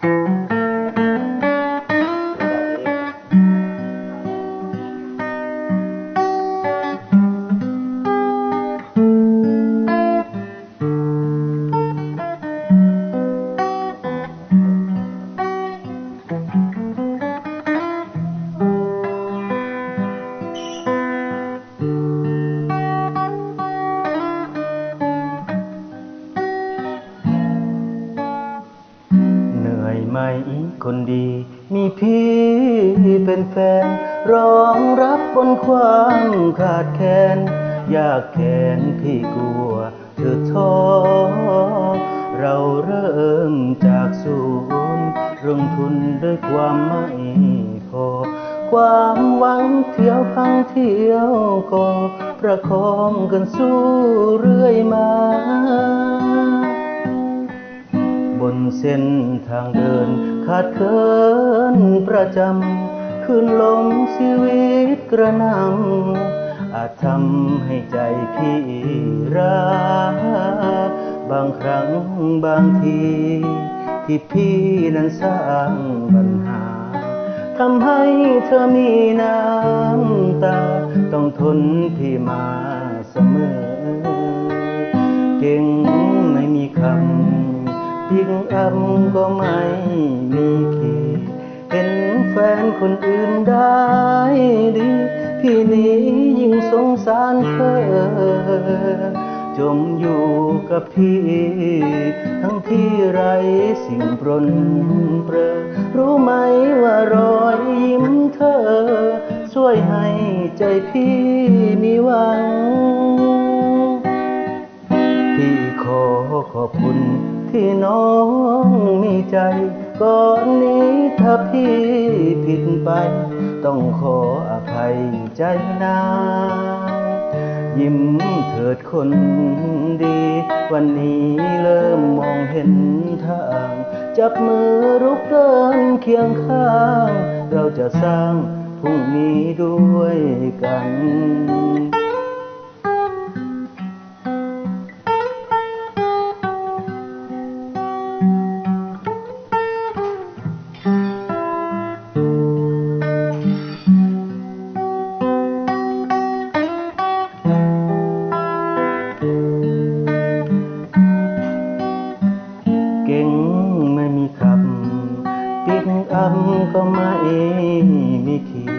ไหมคนดีมีพี่เป็นแฟนรองรับบนความขาดแคลนยากแค้นพี่กลัวเธอท้อเราเริ่มจากศูนย์ลงทุนด้วยความไม่พอความหวังเที่ยวพังเที่ยวก็ประคองกันสู้เรื่อยมาบนเส้นทางเดินขาดเคินประจำคืนลมชีวิตกระหน่ำอาจทำให้ใจพี่ร้าบางครั้งบางทีที่พี่นั้นสร้างปัญหาทำให้เธอมีน้ำตาต้องทนพี่มาเสมอเก่งไม่มีคำยิ่งอ้ำก็ไม่มีขีดเห็นแฟนคนอื่นได้ดีพี่นี้ยิ่งสงสารเธอจมอยู่กับพี่ทั้งที่ไรสิ่งปรนเปรอรู้ไหมว่ารอยยิ้มเธอช่วยให้ใจพี่มีหวังพี่ขอขอบคุณที่น้องมีใจก่อนนี้ถ้าพี่ผิดไปต้องขออภัยใจนางยิ้มเถิดคนดีวันนี้เริ่มมองเห็นทางจับมือรุกเดินเคียงข้างเราจะสร้างพรุ่งนี้ด้วยกันเก่งไม่มีคำปิดอ้ำก็ไม่มีขีด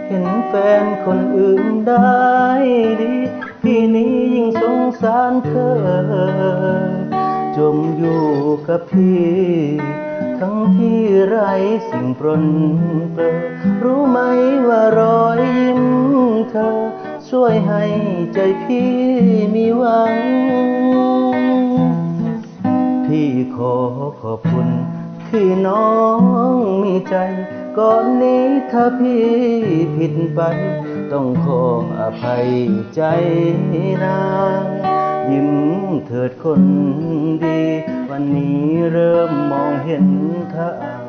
เห็นแฟนคนอื่นได้ดีพี่นี้ยิ่งสงสารเธอจมอยู่กับพี่ทั้งที่ไรสิ่งปรนเปรอรู้ไหมว่ารอยยิ้มเธอช่วยให้ใจพี่มีหวังพี่ขอขอบคุณที่น้องมีใจก่อนนี้ถ้าพี่ผิดไปต้องขออภัยใจนางยิ้มเถิดคนดีวันนี้เริ่มมองเห็นทาง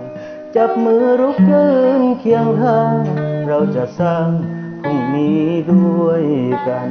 จับมือรุกยืนเคียงข้างเราจะสร้างพรุ่งนี้ด้วยกัน